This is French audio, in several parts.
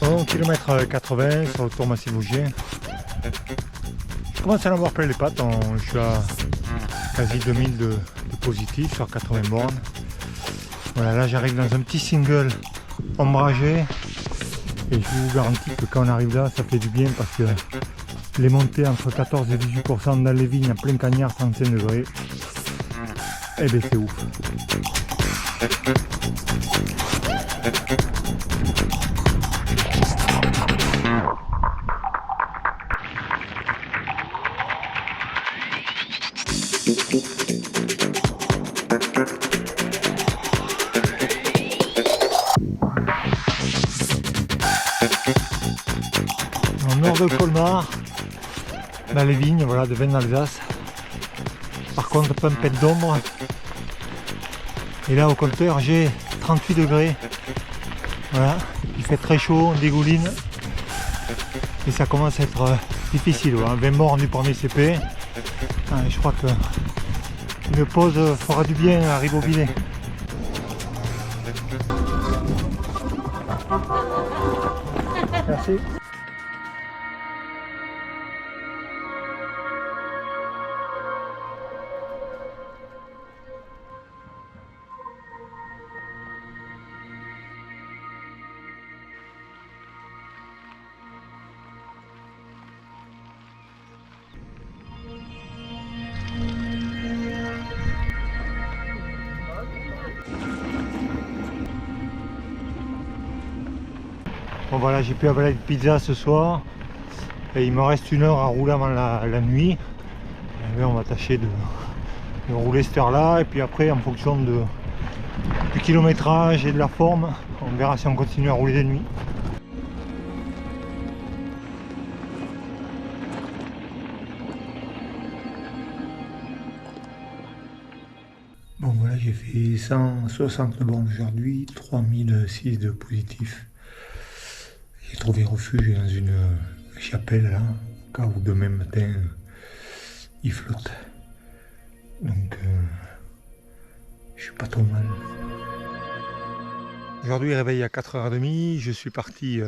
Bon, kilomètre 80 sur le tour Massif Vosgien. Je commence à en avoir plein les pattes, je suis à quasi 2000 de positif sur 80 bornes. Voilà, là j'arrive dans un petit single ombragé et je vous garantis que quand on arrive là ça fait du bien parce que les montées entre 14 et 18% dans les vignes à plein cagnard 35 degrés, et ben c'est ouf. Au nord de Colmar, dans les vignes, voilà, de Vennes d'Alsace. Par contre, pas un pet d'ombre. Et là, au compteur, j'ai 38 degrés. Voilà, il fait très chaud, on dégouline. Et ça commence à être difficile. Voilà. 20 morts du premier CP. Je crois que une pause fera du bien à Ribeauvillé. Merci. Bon voilà, j'ai pu avaler une pizza ce soir et il me reste 1 heure à rouler avant la nuit. Et bien, on va tâcher de rouler cette heure là et puis après en fonction du kilométrage et de la forme, on verra si on continue à rouler de nuit. Bon voilà, j'ai fait 160 bornes aujourd'hui, 3006 de positif. J'ai trouvé refuge dans une chapelle là, au cas où demain matin il flotte. Donc je suis pas trop mal. Aujourd'hui réveil à 4h30, je suis parti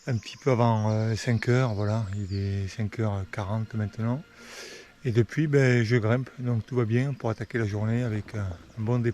un petit peu avant 5h, voilà, il est 5h40 maintenant. Et depuis je grimpe, donc tout va bien pour attaquer la journée avec un bon D+.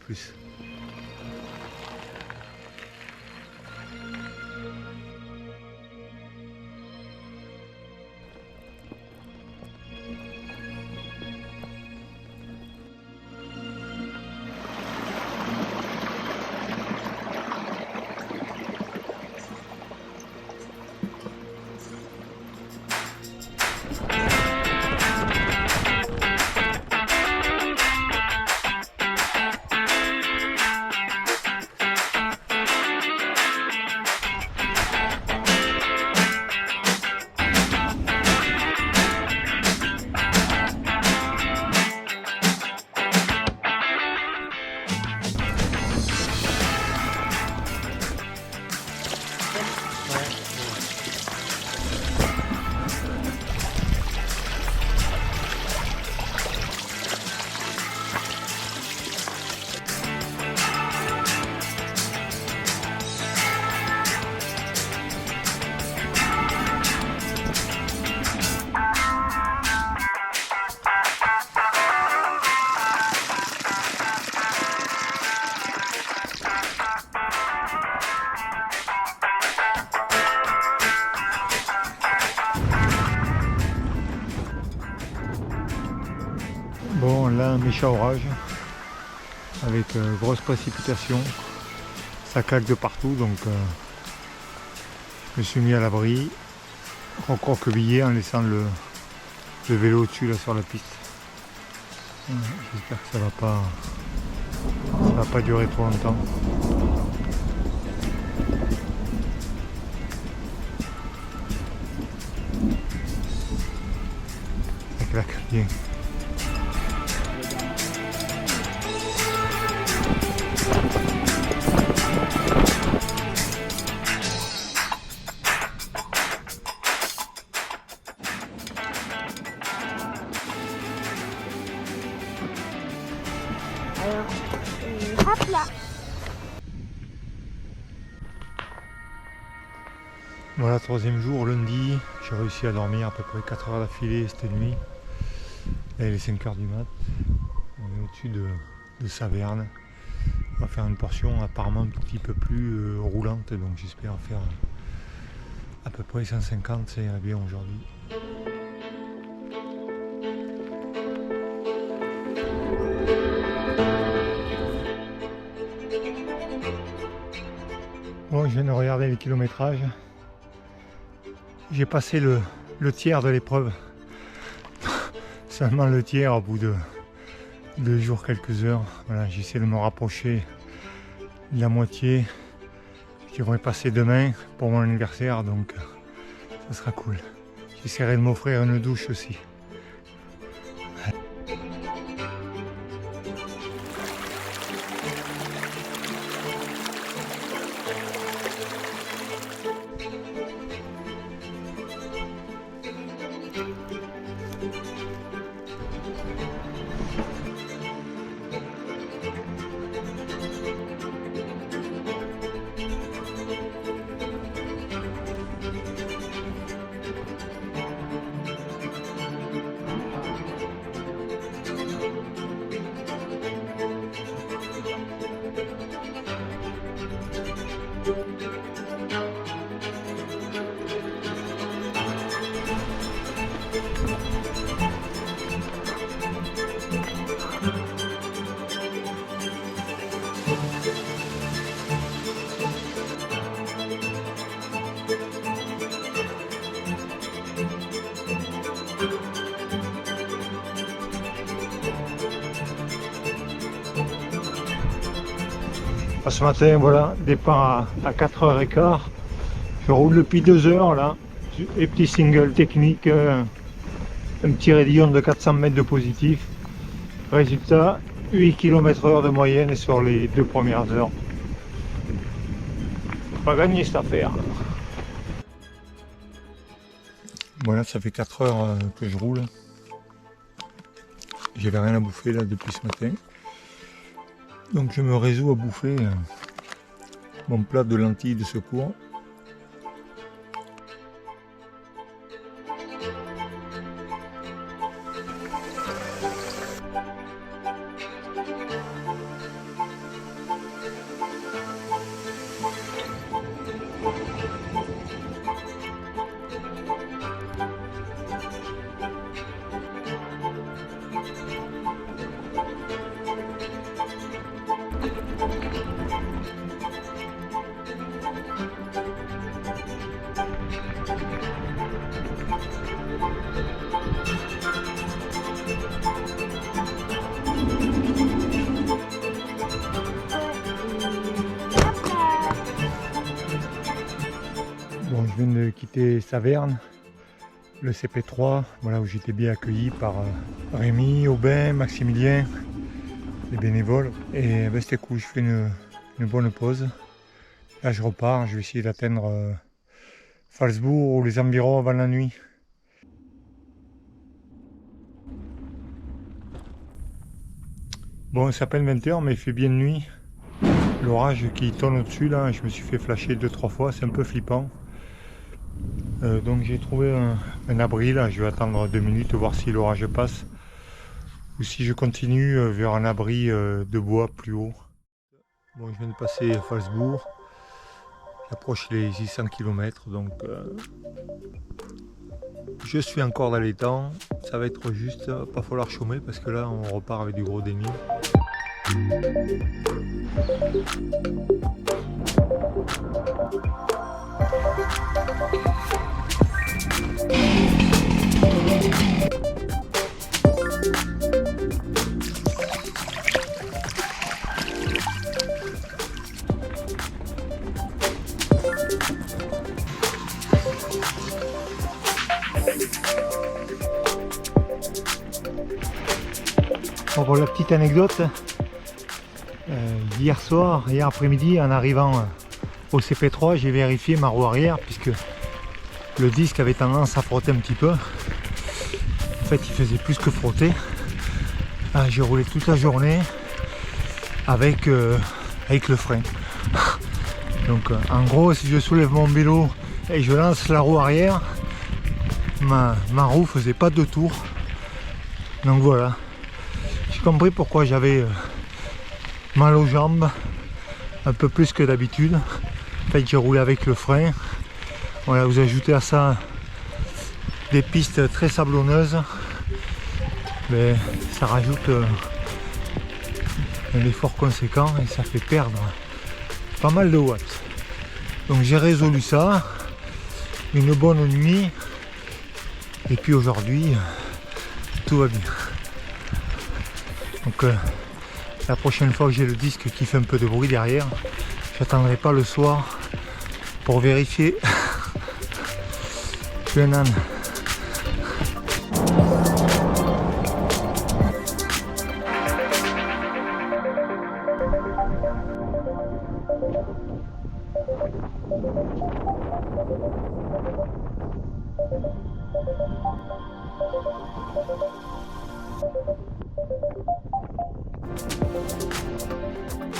là un méchant orage avec grosses précipitations, ça claque de partout, donc je me suis mis à l'abri, recroquevillé en laissant le vélo au-dessus là sur la piste. J'espère que ça va pas durer trop longtemps. Ça claque bien. Alors, hop là. Voilà, troisième jour, lundi, j'ai réussi à dormir à peu près 4 heures d'affilée cette nuit. Là, il est 5 heures du mat. On est au-dessus de Saverne. On va faire une portion apparemment un petit peu plus roulante, donc j'espère faire à peu près 150, ça ira bien aujourd'hui. Bon, je viens de regarder les kilométrages. J'ai passé le tiers de l'épreuve. Seulement le tiers au bout de 2 jours, quelques heures. Voilà, j'essaie de me rapprocher de la moitié. Je devrais passer demain pour mon anniversaire, donc ça sera cool. J'essaierai de m'offrir une douche aussi. Ce matin, voilà, départ à 4h15. Je roule depuis 2 heures là. Et petit single technique, un petit rayon de 400 mètres de positif. Résultat, 8 km/h de moyenne sur les 2 premières heures. Pas gagné cette affaire. Voilà, ça fait 4 heures que je roule. J'avais rien à bouffer là depuis ce matin. Donc je me résous à bouffer mon plat de lentilles de secours. Bon, je viens de quitter Saverne, le CP3, voilà, où j'étais bien accueilli par Rémi, Aubin, Maximilien, les bénévoles. Et ben, c'était cool, je fais une bonne pause. Là je repars, je vais essayer d'atteindre Phalsbourg ou les environs avant la nuit. Bon, ça s'appelle 20h, mais il fait bien nuit. L'orage qui tonne au-dessus là, je me suis fait flasher 2-3 fois, c'est un peu flippant. Donc j'ai trouvé un abri là, je vais attendre 2 minutes, voir si l'orage passe. Ou si je continue vers un abri de bois plus haut. Bon, je viens de passer Phalsbourg. J'approche les 600 km, donc Je suis encore dans les temps, ça va être juste, pas falloir chômer parce que là on repart avec du gros déni. Bon, pour la petite anecdote, hier après-midi, en arrivant au CP3, j'ai vérifié ma roue arrière puisque le disque avait tendance à frotter un petit peu. En fait, il faisait plus que frotter. J'ai roulé toute la journée avec le frein. Donc, en gros, si je soulève mon vélo et je lance la roue arrière, ma roue faisait pas 2 tours. Donc voilà. J'ai compris pourquoi j'avais mal aux jambes, un peu plus que d'habitude. En fait, j'ai roulé avec le frein. Voilà, vous ajoutez à ça des pistes très sablonneuses, mais ça rajoute un effort conséquent et ça fait perdre pas mal de watts. Donc j'ai résolu ça, une bonne nuit, et puis aujourd'hui tout va bien. Donc la prochaine fois que j'ai le disque qui fait un peu de bruit derrière, j'attendrai pas le soir pour vérifier. Je suis un âne.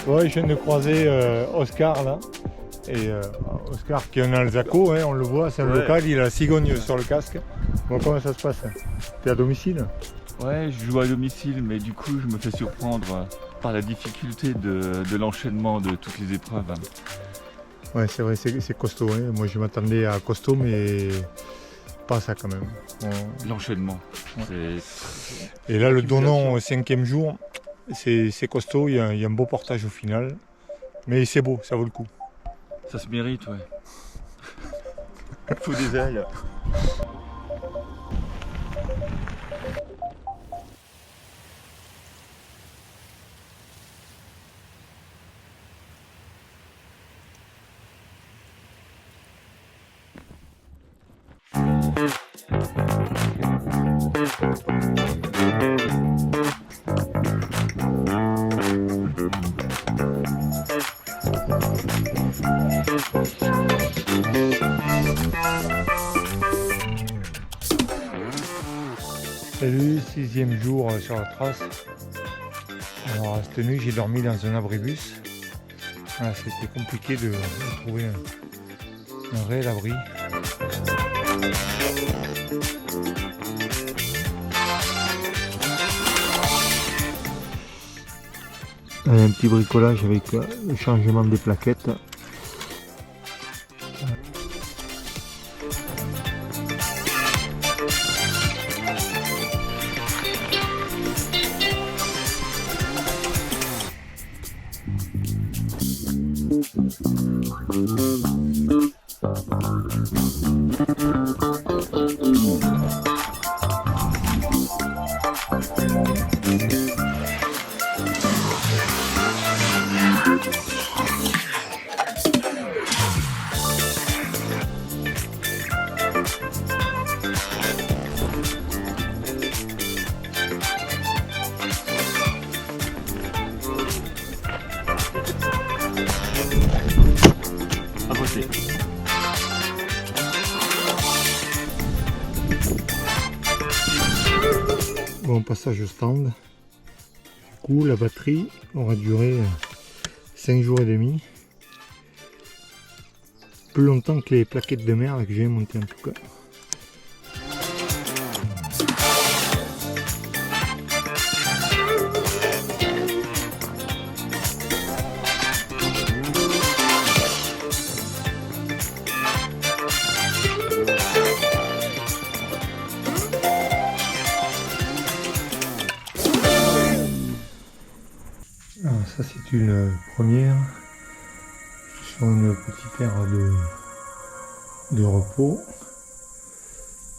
Ouais, je viens de croiser Oscar là. Et Oscar qui est un Alsaco, hein, on le voit, c'est un local, il a la cigogne sur le casque. Bon, comment ça se passe? T'es à domicile? Ouais, je joue à domicile, mais du coup je me fais surprendre par la difficulté de l'enchaînement de toutes les épreuves. Ouais, c'est vrai, c'est costaud. Hein. Moi je m'attendais à costaud, mais pas ça quand même. L'enchaînement. Ouais. Et là, le Donon au 5e jour, c'est costaud, il y a un beau portage au final. Mais c'est beau, ça vaut le coup. Ça se mérite, ouais. Il faut des ailes. Salut, 6e jour sur la trace. Alors cette nuit j'ai dormi dans un abribus. Voilà, c'était compliqué de trouver un réel abri. Un petit bricolage avec le changement des plaquettes. Bon, passage au stand. Du coup, la batterie aura duré 5 jours et demi. Plus longtemps que les plaquettes de mer que j'ai montées en tout cas. ça c'est une première. Je suis sur une petite aire de repos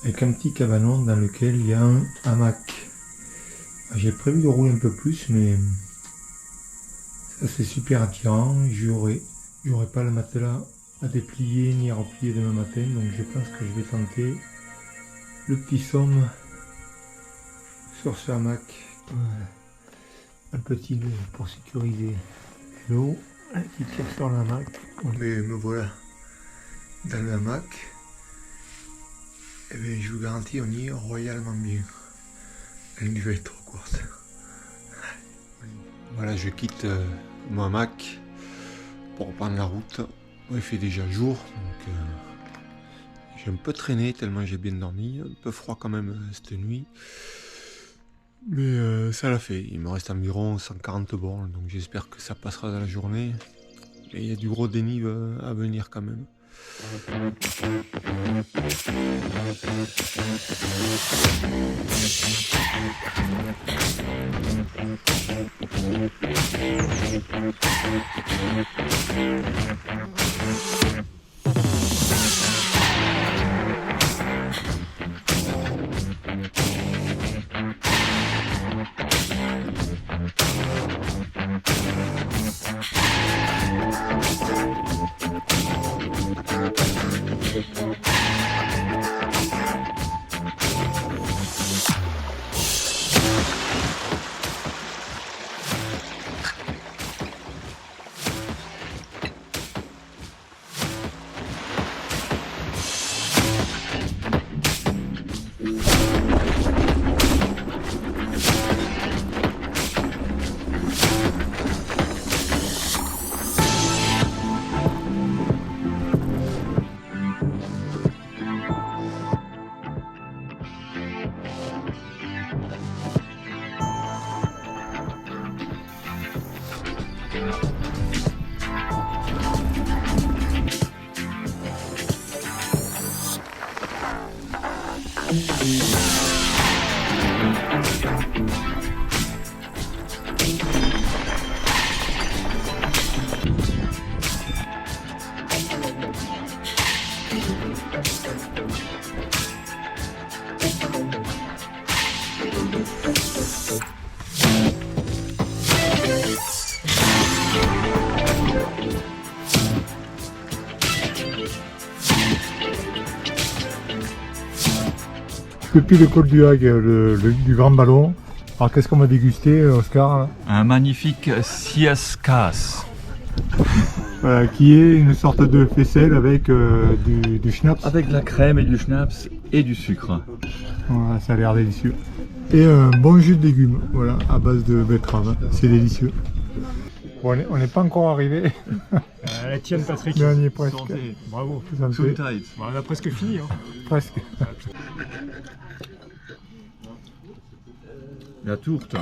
avec un petit cabanon dans lequel il y a un hamac. J'ai prévu de rouler un peu plus, mais ça c'est super attirant. J'aurai pas le matelas à déplier ni à replier demain matin, donc je pense que je vais tenter le petit somme sur ce hamac. Voilà. Un petit nœud pour sécuriser l'eau qui tire sur le hamac. Mais me voilà dans le hamac. Et bien je vous garantis, on y est royalement bien. Elle devait être trop courte. Voilà, je quitte mon hamac pour prendre la route. Il fait déjà jour, donc j'ai un peu traîné tellement j'ai bien dormi. Un peu froid quand même cette nuit. Mais ça l'a fait. Il me reste environ 140 bornes, donc j'espère que ça passera dans la journée. Et il y a du gros dénive à venir quand même. Depuis le col du Hag, du Grand Ballon. Alors qu'est-ce qu'on va déguster, Oscar? Un magnifique siaskas. Voilà, qui est une sorte de faisselle avec du schnapps. Avec de la crème et du schnapps et du sucre. Voilà, ça a l'air délicieux. Et un bon jus de légumes, voilà, à base de betterave. C'est délicieux. Bon, on n'est pas encore arrivé. La tienne, Patrick. Mais on y est presque. Santé. Bravo. Santé. Bon, on a presque fini. Hein. Presque. La tourte.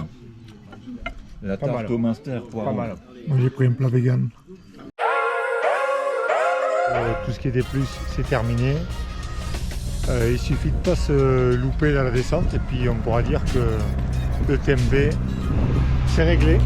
La Pas tarte mal. au Munster. Pas mal. Moi j'ai pris un plat vegan. Tout ce qui était plus, c'est terminé. Il suffit de pas se louper dans la descente et puis on pourra dire que le TMB c'est réglé.